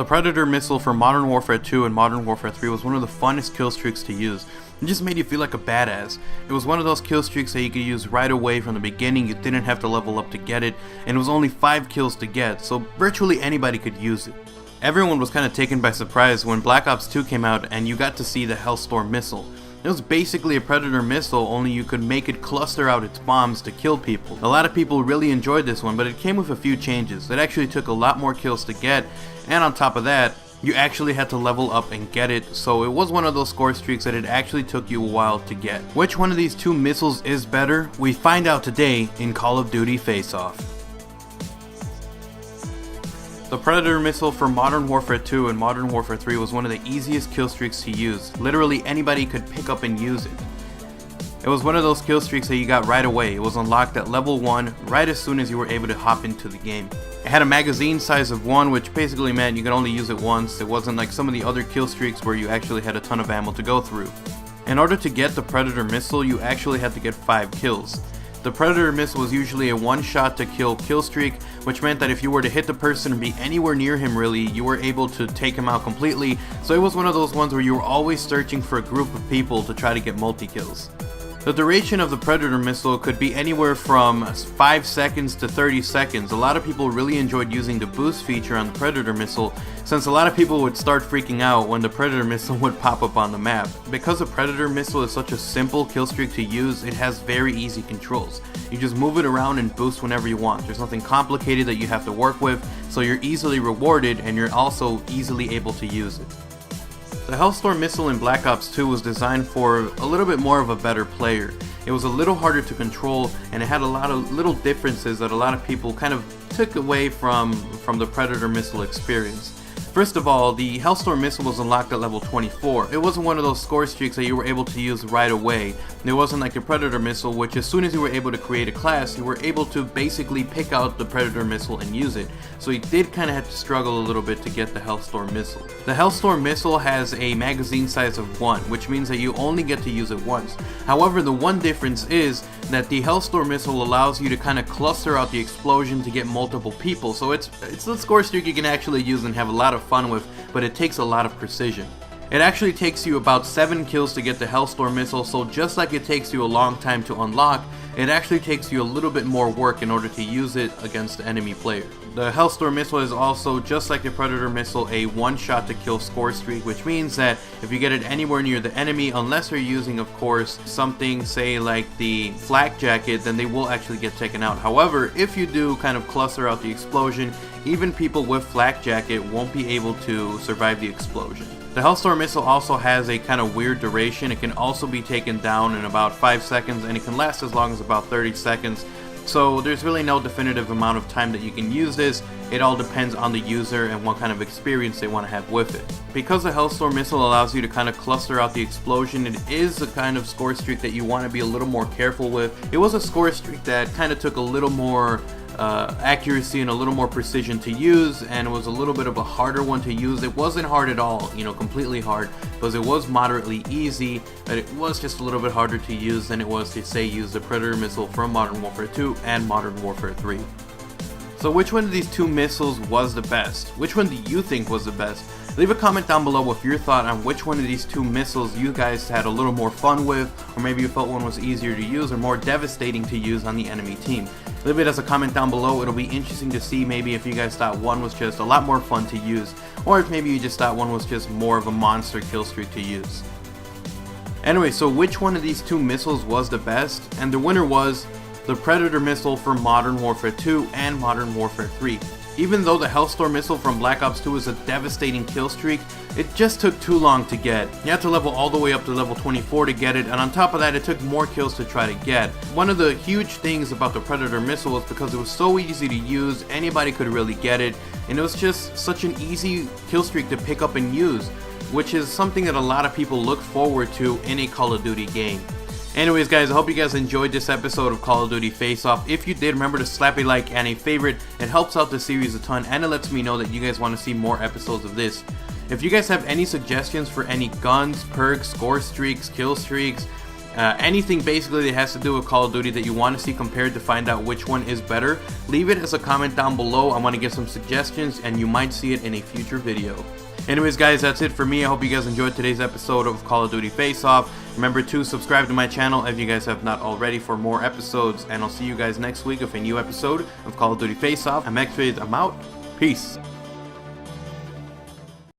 The Predator missile for Modern Warfare 2 and Modern Warfare 3 was one of the funnest kill streaks to use. It just made you feel like a badass. It was one of those kill streaks that you could use right away from the beginning. You didn't have to level up to get it, and it was only 5 kills to get, so virtually anybody could use it. Everyone was kind of taken by surprise when Black Ops 2 came out and you got to see the Hellstorm missile. It was basically a Predator missile, only you could make it cluster out its bombs to kill people. A lot of people really enjoyed this one, but it came with a few changes. It actually took a lot more kills to get, and on top of that, you actually had to level up and get it, so it was one of those score streaks that it actually took you a while to get. Which one of these two missiles is better? We find out today in Call of Duty Face Off. The Predator missile for Modern Warfare 2 and Modern Warfare 3 was one of the easiest kill streaks to use. Literally anybody could pick up and use it. It was one of those kill streaks that you got right away. It was unlocked at level 1 right as soon as you were able to hop into the game. It had a magazine size of 1, which basically meant you could only use it once. It wasn't like some of the other kill streaks where you actually had a ton of ammo to go through. In order to get the Predator missile, you actually had to get 5 kills. The Predator missile was usually a one-shot to kill streak, which meant that if you were to hit the person and be anywhere near him really, you were able to take him out completely. So it was one of those ones where you were always searching for a group of people to try to get multi-kills. The duration of the Predator missile could be anywhere from 5 seconds to 30 seconds. A lot of people really enjoyed using the boost feature on the Predator missile, since a lot of people would start freaking out when the Predator missile would pop up on the map. Because the Predator missile is such a simple kill streak to use, it has very easy controls. You just move it around and boost whenever you want. There's nothing complicated that you have to work with, so you're easily rewarded and you're also easily able to use it. The Hellstorm missile in Black Ops 2 was designed for a little bit more of a better player. It was a little harder to control, and it had a lot of little differences that a lot of people kind of took away from the Predator missile experience. First of all, the Hellstorm missile was unlocked at level 24. It wasn't one of those score streaks that you were able to use right away. It wasn't like the Predator missile, which as soon as you were able to create a class, you were able to basically pick out the Predator missile and use it. So you did kind of have to struggle a little bit to get the Hellstorm missile. The Hellstorm missile has a magazine size of 1, which means that you only get to use it once. However, the one difference is that the Hellstorm missile allows you to kind of cluster out the explosion to get multiple people. So it's a score streak you can actually use and have a lot of fun with, but it takes a lot of precision. It actually takes you about 7 kills to get the Hellstorm missile, so just like it takes you a long time to unlock, it actually takes you a little bit more work in order to use it against the enemy player. The Hellstorm missile is also, just like the Predator missile, a one-shot to kill score streak, which means that if you get it anywhere near the enemy, unless you're using, of course, something, say, like the flak jacket, then they will actually get taken out. However, if you do kind of cluster out the explosion, even people with flak jacket won't be able to survive the explosion. The Hellstorm missile also has a kind of weird duration. It can also be taken down in about 5 seconds, and it can last as long as about 30 seconds. So there's really no definitive amount of time that you can use this. It all depends on the user and what kind of experience they want to have with it. Because the Hellstorm missile allows you to kind of cluster out the explosion, it is a kind of score streak that you want to be a little more careful with. It was a score streak that kind of took a little more accuracy and a little more precision to use, and it was a little bit of a harder one to use. It wasn't hard at all, completely hard, because it was moderately easy, but it was just a little bit harder to use than it was to, say, use the Predator missile from Modern Warfare 2 and Modern Warfare 3. So which one of these two missiles was the best? Which one do you think was the best? Leave a comment down below with your thought on which one of these two missiles you guys had a little more fun with, or maybe you felt one was easier to use or more devastating to use on the enemy team. Leave it as a comment down below. It'll be interesting to see maybe if you guys thought one was just a lot more fun to use, or if maybe you just thought one was just more of a monster kill streak to use. Anyway, so which one of these two missiles was the best? And the winner was the Predator missile for Modern Warfare 2 and Modern Warfare 3. Even though the Hellstorm missile from Black Ops 2 is a devastating kill streak, it just took too long to get. You had to level all the way up to level 24 to get it, and on top of that, it took more kills to try to get. One of the huge things about the Predator missile was because it was so easy to use, anybody could really get it, and it was just such an easy kill streak to pick up and use, which is something that a lot of people look forward to in a Call of Duty game. Anyways guys, I hope you guys enjoyed this episode of Call of Duty Face Off. If you did, remember to slap a like and a favorite. It helps out the series a ton, and it lets me know that you guys want to see more episodes of this. If you guys have any suggestions for any guns, perks, score streaks, kill streaks, Anything basically that has to do with Call of Duty that you want to see compared to find out which one is better, leave it as a comment down below. I want to get some suggestions and you might see it in a future video. Anyways guys, that's it for me. I hope you guys enjoyed today's episode of Call of Duty Face Off. Remember to subscribe to my channel if you guys have not already for more episodes, and I'll see you guys next week with a new episode of Call of Duty Face Off. I'm X-Fade, I'm out. Peace.